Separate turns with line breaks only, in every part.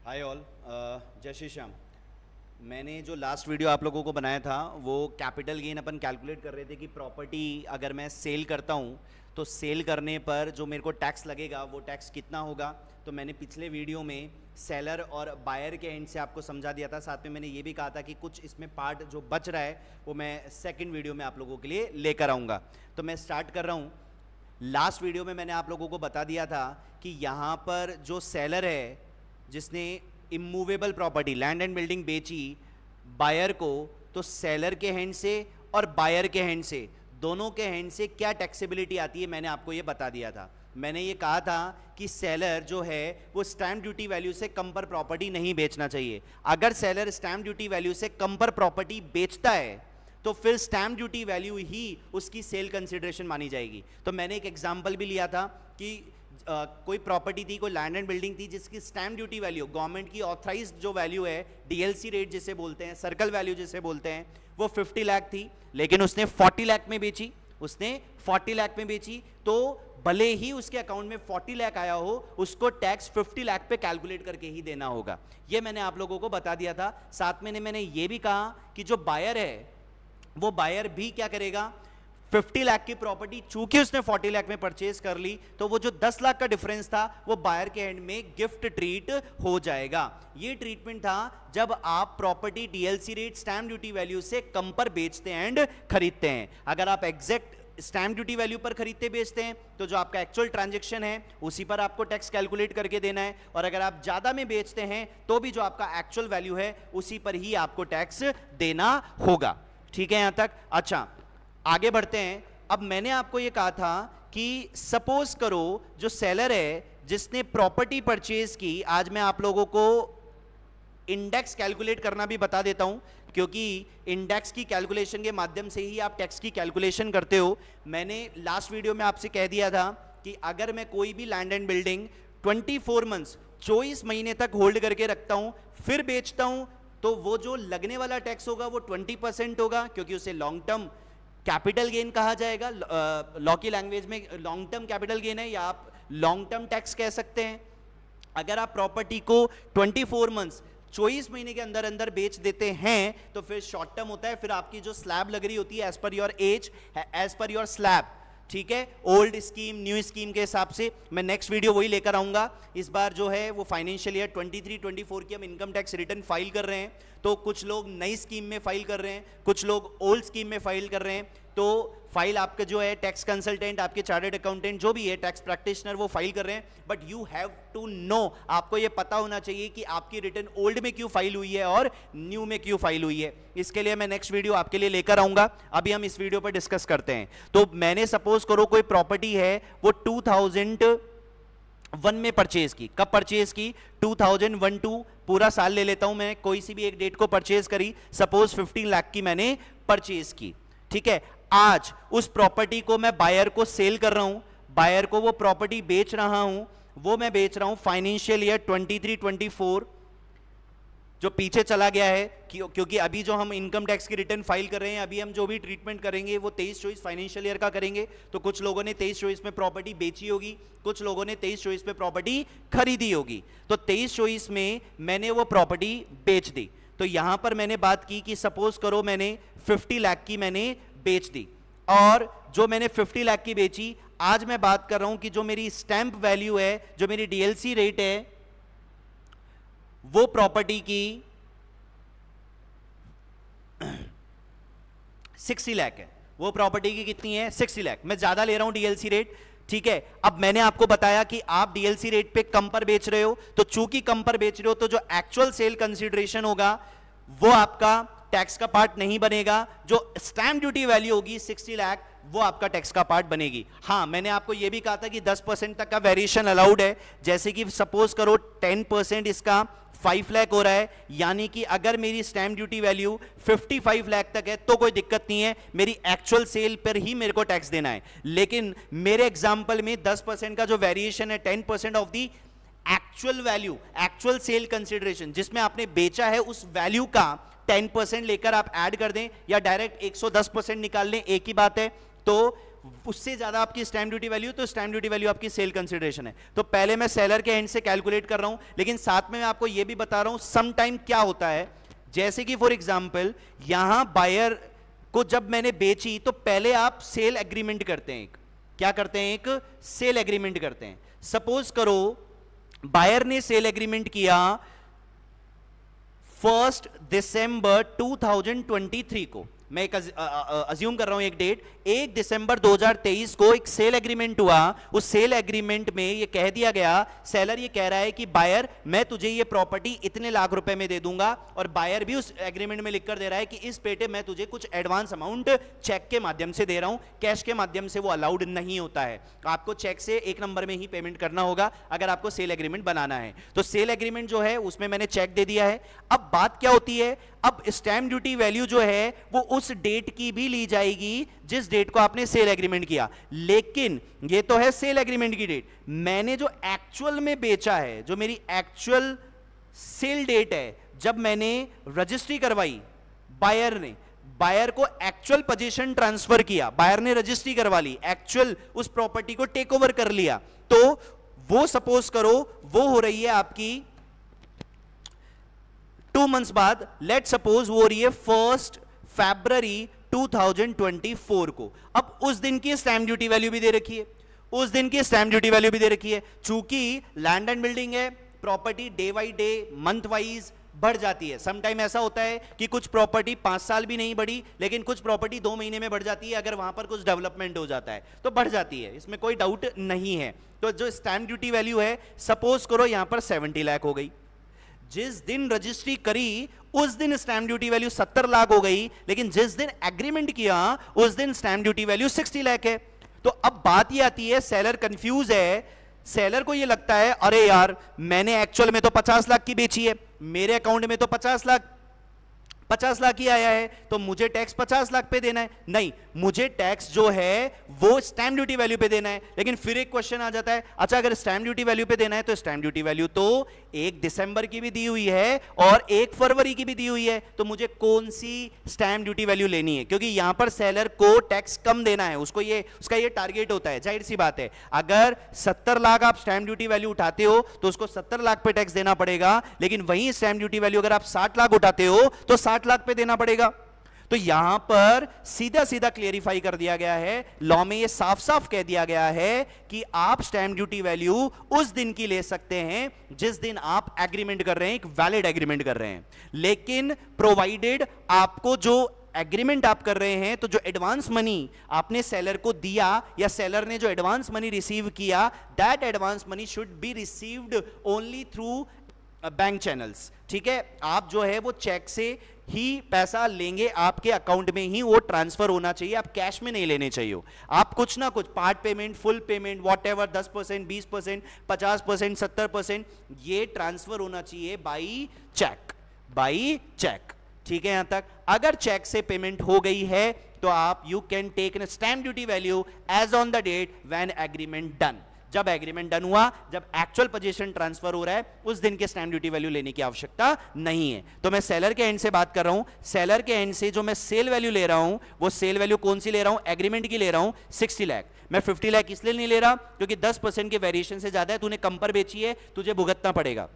Hi all, जय श्री श्याम। मैंने जो लास्ट वीडियो आप लोगों को बनाया था वो कैपिटल गेन अपन कैलकुलेट कर रहे थे कि प्रॉपर्टी अगर मैं सेल करता हूँ तो सेल करने पर जो मेरे को टैक्स लगेगा वो टैक्स कितना होगा। तो मैंने पिछले वीडियो में सेलर और बायर के एंड से आपको समझा दिया था। साथ में मैंने ये भी कहा था कि कुछ इसमें पार्ट जो बच रहा है वो मैं सेकेंड वीडियो में आप लोगों के लिए लेकर आऊँगा। तो मैं स्टार्ट कर रहा हूँ। लास्ट वीडियो में मैंने आप लोगों को बता दिया था कि यहाँ पर जो सेलर है जिसने immovable property land and building बेची बायर को, तो सेलर के हैंड से और बायर के हैंड से दोनों के हैंड से क्या टैक्सेबिलिटी आती है मैंने आपको ये बता दिया था। मैंने ये कहा था कि सेलर जो है वो स्टैम्प ड्यूटी वैल्यू से कम पर प्रॉपर्टी नहीं बेचना चाहिए। अगर सेलर स्टैम्प ड्यूटी वैल्यू से कम पर प्रॉपर्टी बेचता है तो फिर स्टैम्प ड्यूटी वैल्यू ही उसकी सेल कंसिडरेशन मानी जाएगी। तो मैंने एक एग्जांपल भी लिया था कि कोई प्रॉपर्टी थी, कोई लैंड एंड बिल्डिंग थी जिसकी स्टैम्प ड्यूटी वैल्यू गवर्नमेंट की ऑथराइज्ड जो वैल्यू है, डीएलसी रेट जिसे बोलते हैं, सर्कल वैल्यू जिसे बोलते हैं, वो 50 लाख थी, लेकिन उसने 40 लाख में बेची। उसने 40 लाख में बेची तो भले ही उसके अकाउंट में 40 लाख आया हो, उसको टैक्स 50 लाख पे कैलकुलेट करके ही देना होगा। ये मैंने आप लोगों को बता दिया था। साथ में मैंने ये भी कहा कि जो बायर है वो बायर भी क्या करेगा, 50 लाख की प्रॉपर्टी चूंकि उसने 40 लाख में परचेज कर ली तो वो जो 10 लाख का डिफरेंस था वो बायर के एंड में गिफ्ट ट्रीट हो जाएगा। ये ट्रीटमेंट था जब आप property DLC rate stamp duty value से कम पर बेचते हैं एंड खरीदते हैं। अगर आप एग्जैक्ट स्टैम्प ड्यूटी वैल्यू पर खरीदते बेचते हैं तो जो आपका एक्चुअल ट्रांजैक्शन है उसी पर आपको टैक्स कैलकुलेट करके देना है, और अगर आप ज्यादा में बेचते हैं तो भी जो आपका एक्चुअल वैल्यू है उसी पर ही आपको टैक्स देना होगा। ठीक है यहां तक? अच्छा, आगे बढ़ते हैं। अब मैंने आपको यह कहा था कि सपोज करो जो सेलर है जिसने प्रॉपर्टी परचेज की, आज मैं आप लोगों को इंडेक्स कैलकुलेट करना भी बता देता हूं क्योंकि इंडेक्स की कैलकुलेशन के माध्यम से ही आप टैक्स की कैलकुलेशन करते हो। मैंने लास्ट वीडियो में आपसे कह दिया था कि अगर मैं कोई भी लैंड एंड बिल्डिंग 24 मंथ्स 24 महीने तक होल्ड करके रखता हूं फिर बेचता हूं तो वो जो लगने वाला टैक्स होगा वो 20% होगा, क्योंकि उसे लॉन्ग टर्म कैपिटल गेन कहा जाएगा। लॉ की लैंग्वेज में लॉन्ग टर्म कैपिटल गेन है या आप लॉन्ग टर्म टैक्स कह सकते हैं। अगर आप प्रॉपर्टी को 24 मंथ्स 24 महीने के अंदर अंदर बेच देते हैं तो फिर शॉर्ट टर्म होता है, फिर आपकी जो स्लैब लग रही होती है as per your age, as per your slab. ठीक है, ओल्ड स्कीम न्यू स्कीम के हिसाब से मैं नेक्स्ट वीडियो वही लेकर आऊंगा। इस बार जो है वो फाइनेंशियल ईयर 23-24 की हम इनकम टैक्स रिटर्न फाइल कर रहे हैं, तो कुछ लोग नई स्कीम में फाइल कर रहे हैं, कुछ लोग ओल्ड स्कीम में फाइल कर रहे हैं। तो फाइल आपका जो है टैक्स कंसल्टेंट, आपके चार्टर्ड अकाउंटेंट जो भी है, टैक्स प्रैक्टिशनर, वो फाइल कर रहे हैं। But you have to know, आपको ये पता होना चाहिए कि आपकी रिटर्न ओल्ड में क्यों फाइल हुई है और न्यू में क्यों फाइल हुई है। इसके लिए मैं नेक्स्ट वीडियो आपके लिए लेकर आऊंगा, अभी हम इस वीडियो पर डिस्कस करते हैं। तो मैंने सपोज करो कोई प्रॉपर्टी है वो 2001 में परचेज की। कब परचेज की? 2001-2 पूरा साल ले लेता हूं मैं, कोई सी भी एक डेट को परचेज करी, सपोज 15 लाख की मैंने परचेज की। ठीक है, आज उस प्रॉपर्टी को मैं बायर को सेल कर रहा हूं, बायर को वो प्रॉपर्टी बेच रहा हूं, वो मैं बेच रहा हूं फाइनेंशियल ईयर 23-24 जो पीछे चला गया है, क्योंकि अभी जो हम इनकम टैक्स की रिटर्न फाइल कर रहे हैं, अभी हम जो भी ट्रीटमेंट करेंगे वो 23-24 फाइनेंशियल ईयर का करेंगे। तो कुछ लोगों ने 23-24 में प्रॉपर्टी बेची होगी, कुछ लोगों ने 23-24 में प्रॉपर्टी खरीदी होगी। तो 23-24 में मैंने वो प्रॉपर्टी बेच दी। तो यहां पर मैंने बात की कि सपोज करो मैंने 50 लाख की मैंने बेच दी, और जो मैंने 50 लाख की बेची, आज मैं बात कर रहा हूं कि जो मेरी स्टैंप वैल्यू है, जो मेरी डीएलसी रेट है, वो प्रॉपर्टी की 60 लाख है। वो प्रॉपर्टी की कितनी है? 60 लाख। मैं ज्यादा ले रहा हूं डीएलसी रेट। ठीक है, अब मैंने आपको बताया कि आप डीएलसी रेट पे कम पर बेच रहे हो, तो चूंकि कम पर बेच रहे हो तो जो एक्चुअल सेल कंसीडरेशन होगा वो आपका टैक्स का पार्ट नहीं बनेगा। जो स्टैम्प ड्यूटी वैल्यू होगी 60 लाख वो आपका टैक्स का पार्ट बनेगी। हां, मैंने आपको यह भी कहा था कि 10% तक का वेरिएशन अलाउड है। जैसे कि सपोज करो 10% इसका 5 लाख हो रहा है, यानी कि अगर मेरी स्टैम्प ड्यूटी वैल्यू 55 लाख तक है तो कोई दिक्कत नहीं है, मेरी एक्चुअल सेल पर ही मेरे को टैक्स देना है। लेकिन मेरे एग्जांपल में 10% का जो वेरिएशन है, 10% of the actual value, actual sale consideration, जिसमें आपने बेचा है उस वैल्यू का 10% लेकर आप ऐड कर दें या डायरेक्ट 110% निकाल लें, एक ही बात है। तो उससे ज्यादा आपकी स्टैंप ड्यूटी वैल्यू, तो स्टैंप ड्यूटी वैल्यू आपकी सेल कंसिडरेशन है। तो पहले मैं सेलर के एंड से कैलकुलेट कर रहा हूं, लेकिन साथ में मैं आपको यह भी बता रहा हूं सम टाइम क्या होता है। जैसे कि फॉर एग्जांपल यहां बायर को जब मैंने बेची तो पहले आप सेल एग्रीमेंट करते हैं, क्या करते हैं, एक सेल एग्रीमेंट करते हैं। सपोज करो बायर ने सेल एग्रीमेंट किया 1 दिसंबर 2023 को, मैं एक अज्यूम कर रहा हूं एक डेट, 1 दिसंबर 2023 को एक सेल एग्रीमेंट हुआ। उस सेल एग्रीमेंट में ये कह दिया गया, सेलर ये कह रहा है कि बायर मैं तुझे ये प्रॉपर्टी इतने लाख रुपए में दे दूंगा, और बायर भी उस एग्रीमेंट में लिखकर दे रहा है कि इस पेटे मैं तुझे कुछ एडवांस अमाउंट चेक के माध्यम से दे रहा हूं, कैश के माध्यम से वो अलाउड नहीं होता है, आपको चेक से 1 नंबर में ही पेमेंट करना होगा अगर आपको सेल एग्रीमेंट बनाना है। तो सेल एग्रीमेंट जो है उसमें मैंने चेक दे दिया है। अब बात क्या होती है, अब स्टैंप ड्यूटी वैल्यू जो है वो उस डेट की भी ली जाएगी जिस डेट को आपने सेल एग्रीमेंट किया, लेकिन ये तो है सेल एग्रीमेंट की डेट, मैंने जो एक्चुअल में बेचा है, जो मेरी एक्चुअल सेल डेट है, जब मैंने रजिस्ट्री करवाई, बायर को एक्चुअल पोजीशन ट्रांसफर किया, बायर ने रजिस्ट्री करवा ली, एक्चुअल उस प्रॉपर्टी को टेक ओवर कर लिया, तो वो सपोज करो वो हो रही है आपकी 2 मंथ्स बाद, लेट सपोज वो हो रही है 1 फरवरी 2024 को। अब उस दिन की स्टैंप ड्यूटी वैल्यू भी दे रखी है, उस दिन की स्टैंप ड्यूटी वैल्यू भी दे रखी है। चूंकि लैंड एंड बिल्डिंग है, property day by day month wise बढ़ जाती है। समटाइम ऐसा होता है कि कुछ प्रॉपर्टी 5 साल भी नहीं बढ़ी, लेकिन कुछ प्रॉपर्टी 2 महीने में बढ़ जाती है, अगर वहां पर कुछ डेवलपमेंट हो जाता है तो बढ़ जाती है, इसमें कोई डाउट नहीं है। तो जो स्टैंप ड्यूटी वैल्यू है, सपोज करो यहां पर 70 लाख हो गई, जिस दिन रजिस्ट्री करी उस दिन स्टैंप ड्यूटी वैल्यू 70 लाख हो गई, लेकिन जिस दिन एग्रीमेंट किया उस दिन स्टैंप ड्यूटी वैल्यू 60 लाख है। तो अब बात ये आती है, सेलर कंफ्यूज है, सेलर को ये लगता है अरे यार मैंने एक्चुअल में तो 50 लाख की बेची है, मेरे अकाउंट में तो 50 लाख ही आया है, तो मुझे टैक्स 50 लाख पे देना है। नहीं, मुझे टैक्स जो है वो स्टैंप ड्यूटी वैल्यू पे देना है। लेकिन फिर एक क्वेश्चन आ जाता है, अच्छा अगर स्टैंप ड्यूटी वैल्यू पे देना है तो स्टैंप ड्यूटी वैल्यू तो 1 दिसंबर की भी दी हुई है और 1 फरवरी की भी दी हुई है, तो मुझे कौन सी स्टैंप ड्यूटी वैल्यू लेनी है? क्योंकि यहां पर सेलर को टैक्स कम देना है, उसका ये टारगेट होता है। जाहिर सी बात है, अगर 70 लाख आप स्टैंप ड्यूटी वैल्यू उठाते हो तो उसको 70 लाख पे टैक्स देना पड़ेगा, लेकिन वही स्टैंप ड्यूटी वैल्यू अगर आप 60 लाख उठाते हो तो 60 लाख पे देना पड़ेगा। तो यहां पर सीधा सीधा क्लियरिफाई कर दिया गया है, लॉ में यह साफ साफ कह दिया गया है कि आप स्टैंप ड्यूटी वैल्यू उस दिन की ले सकते हैं जिस दिन आप एग्रीमेंट कर रहे हैं, एक वैलिड एग्रीमेंट कर रहे हैं, लेकिन प्रोवाइडेड आपको जो एग्रीमेंट आप कर रहे हैं, तो जो एडवांस मनी आपने सेलर को दिया या सेलर ने जो एडवांस मनी रिसीव किया, that advance money should be received only through bank channels. ठीक है, आप जो है वो चेक से ही पैसा लेंगे, आपके अकाउंट में ही वो ट्रांसफर होना चाहिए, आप कैश में नहीं लेने चाहिए। आप कुछ ना कुछ part payment, full payment, whatever 10%, 20%, 50%, 70%, ये ट्रांसफर होना चाहिए बाई चेक। ठीक है, यहां तक अगर चेक से पेमेंट हो गई है तो आप you can take an stamp duty value as on the date when agreement done. जब एग्रीमेंट डन हुआ, जब एक्चुअल पोजीशन ट्रांसफर हो रहा है, उस दिन के स्टैंप ड्यूटी वैल्यू लेने की आवश्यकता नहीं है। तो मैं सेलर के एंड से बात कर रहा हूं, सेलर के एंड से जो मैं सेल वैल्यू ले रहा हूं, वो सेल वैल्यू कौन सी ले रहा हूं? एग्रीमेंट की ले रहा हूं, 60 लाख। मैं 50 लाख इसलिए नहीं ले रहा क्योंकि 10% के वेरिएशन से ज्यादा है, तूने कम पर बेची है, तुझे भुगतना पड़ेगा।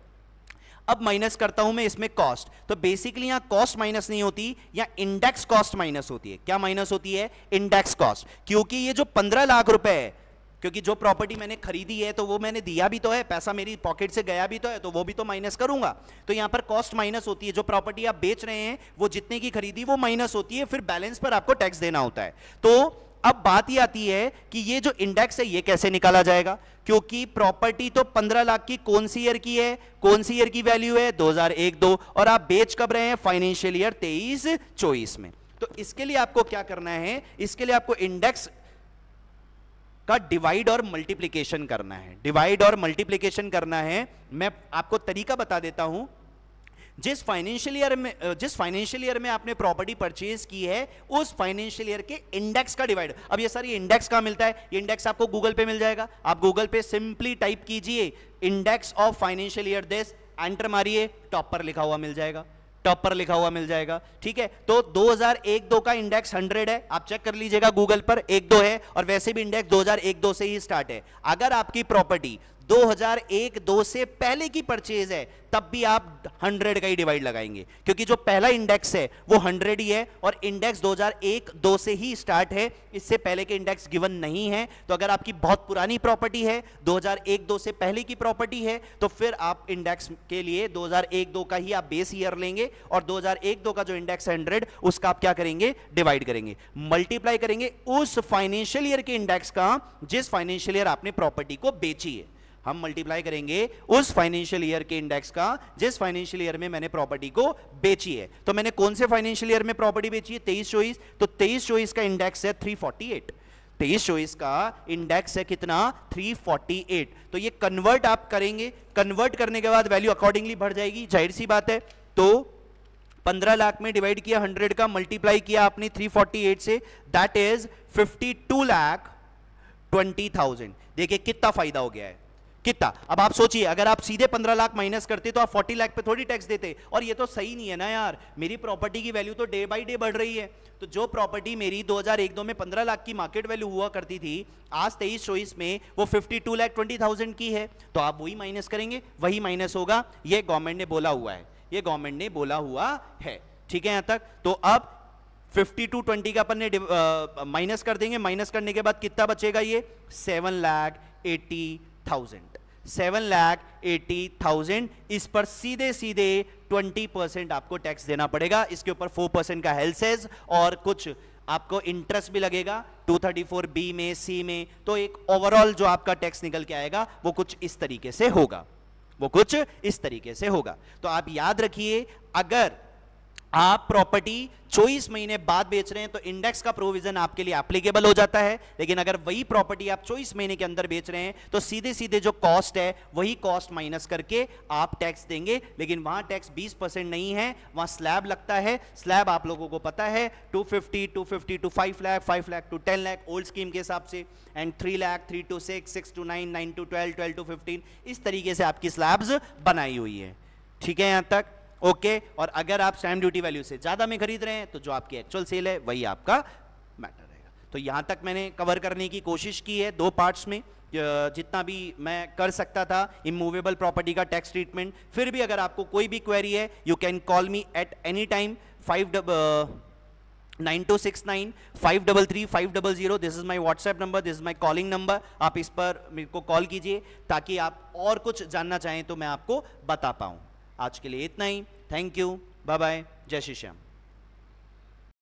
अब माइनस करता हूं मैं इसमें कॉस्ट, तो बेसिकली यहां कॉस्ट माइनस नहीं होती, या इंडेक्स कॉस्ट माइनस होती है। क्या माइनस होती है? Index cost. क्योंकि ये जो 15 लाख रुपए है, क्योंकि जो प्रॉपर्टी मैंने खरीदी है तो वो मैंने दिया भी तो है, पैसा मेरी पॉकेट से गया भी तो है, तो वो भी तो माइनस करूंगा। तो यहां पर कॉस्ट माइनस होती है, जो प्रॉपर्टी आप बेच रहे हैं वो जितने की खरीदी वो माइनस होती है, फिर बैलेंस पर आपको टैक्स देना होता है। तो अब बात ये आती है कि ये जो इंडेक्स है ये कैसे निकाला जाएगा, क्योंकि प्रॉपर्टी तो 15 लाख की कौन सी ईयर की है, कौन सी ईयर की वैल्यू है? 2001-2, और आप बेच कब रहे हैं? फाइनेंशियल ईयर 23-24 में। तो इसके लिए आपको क्या करना है? इसके लिए आपको इंडेक्स का डिवाइड और मल्टीप्लिकेशन करना है, डिवाइड और मल्टीप्लिकेशन करना है। मैं आपको तरीका बता देता हूं। जिस फाइनेंशियल ईयर में आपने प्रॉपर्टी परचेज की है, उस फाइनेंशियल ईयर के इंडेक्स का डिवाइड। अब ये सर ये इंडेक्स कहां मिलता है? ये इंडेक्स आपको गूगल पे मिल जाएगा। आप गूगल पे सिंपली टाइप कीजिए index of financial year this, enter मारिए, टॉप पर लिखा हुआ मिल जाएगा। टॉप पर लिखा हुआ मिल जाएगा, ठीक है। तो 2001-2 का इंडेक्स 100 है, आप चेक कर लीजिएगा गूगल पर, 1-2 है, और वैसे भी इंडेक्स 2001-2 से ही स्टार्ट है। अगर आपकी प्रॉपर्टी 2001-2 से पहले की परचेज है तब भी आप 100 का ही डिवाइड लगाएंगे, क्योंकि जो पहला इंडेक्स है वो 100 ही है और इंडेक्स 2001-2 से ही स्टार्ट है, इससे पहले के इंडेक्स गिवन नहीं है। तो अगर आपकी बहुत पुरानी प्रॉपर्टी है, 2001-2 से पहले की प्रॉपर्टी है, तो फिर आप इंडेक्स के लिए 2001-2 का ही आप बेस ईयर लेंगे और 2001-2 का जो इंडेक्स 100 उसका आप क्या करेंगे, डिवाइड करेंगे, मल्टीप्लाई करेंगे उस फाइनेंशियल ईयर के इंडेक्स का जिस फाइनेंशियल ईयर आपने प्रॉपर्टी को बेची है। हम मल्टीप्लाई करेंगे उस फाइनेंशियल ईयर के इंडेक्स का जिस फाइनेंशियल ईयर में मैंने प्रॉपर्टी को बेची है। तो मैंने कौन से फाइनेंशियल ईयर में प्रॉपर्टी बेची है, 23-24, तो 23-24 का इंडेक्स है 348, 23-24 का इंडेक्स है कितना, 348। तो ये कन्वर्ट आप करेंगे, कन्वर्ट करने के बाद वैल्यू अकॉर्डिंगली बढ़ जाएगी, जाहिर सी बात है। तो 15 लाख में डिवाइड किया 100 का, मल्टीप्लाई किया आपने 348 से, दैट इज 52,20,000। देखिए कितना फायदा हो गया है, कितना। अब आप सोचिए, अगर आप सीधे 15 लाख माइनस करते तो आप 40 लाख पे थोड़ी टैक्स देते, और ये तो सही नहीं है ना यार। मेरी प्रॉपर्टी की वैल्यू तो डे बाय डे बढ़ रही है। तो जो प्रॉपर्टी मेरी 2001-2 में 15 लाख की मार्केट वैल्यू हुआ करती थी, आज 23-24 में वो 52,20,000 की है। तो आप वही माइनस करेंगे, वही माइनस होगा। ये गवर्नमेंट ने बोला हुआ है, ये गवर्नमेंट ने बोला हुआ है, ठीक है यहां तक। तो अब 52-20 का अपन ने माइनस कर देंगे, माइनस करने के बाद कितना बचेगा, ये 7,80,000, 7,80,000। इस पर सीधे सीधे 20% आपको टैक्स देना पड़ेगा। इसके ऊपर 4% का हेल्थ सेज और कुछ आपको इंटरेस्ट भी लगेगा 234B में, सी में। तो एक ओवरऑल जो आपका टैक्स निकल के आएगा वो कुछ इस तरीके से होगा, वो कुछ इस तरीके से होगा। तो आप याद रखिए, अगर आप प्रॉपर्टी 24 महीने बाद बेच रहे हैं तो इंडेक्स का प्रोविजन आपके लिए एप्लीकेबल हो जाता है। लेकिन अगर वही प्रॉपर्टी आप 24 महीने के अंदर बेच रहे हैं तो सीधे सीधे जो कॉस्ट है वही कॉस्ट माइनस करके आप टैक्स देंगे। लेकिन वहां टैक्स 20% नहीं है, वहां स्लैब लगता है। स्लैब आप लोगों को पता है 250 to 5 lakh, 5 lakh to 10 lakh old scheme के हिसाब से, and 3 lakh, 3 to 6, 6 to 9, 9 to 12, 12 to 15, इस तरीके से आपकी स्लैब्स बनाई हुई है, ठीक है यहां तक, ओके। और अगर आप स्टैम्प ड्यूटी वैल्यू से ज्यादा में खरीद रहे हैं तो जो आपकी एक्चुअल सेल है वही आपका मैटर रहेगा। तो यहां तक मैंने कवर करने की कोशिश की है 2 पार्ट्स में, जितना भी मैं कर सकता था इमूवेबल प्रॉपर्टी का टैक्स ट्रीटमेंट। फिर भी अगर आपको कोई भी क्वेरी है, you can call me at any time, 9269-533-500। This is my WhatsApp number, this is my calling number. आप इस पर मेरे को कॉल कीजिए ताकि आप और कुछ जानना चाहें तो मैं आपको बता पाऊं। आज के लिए इतना ही, थैंक यू, बाय बाय, जय श्री श्याम।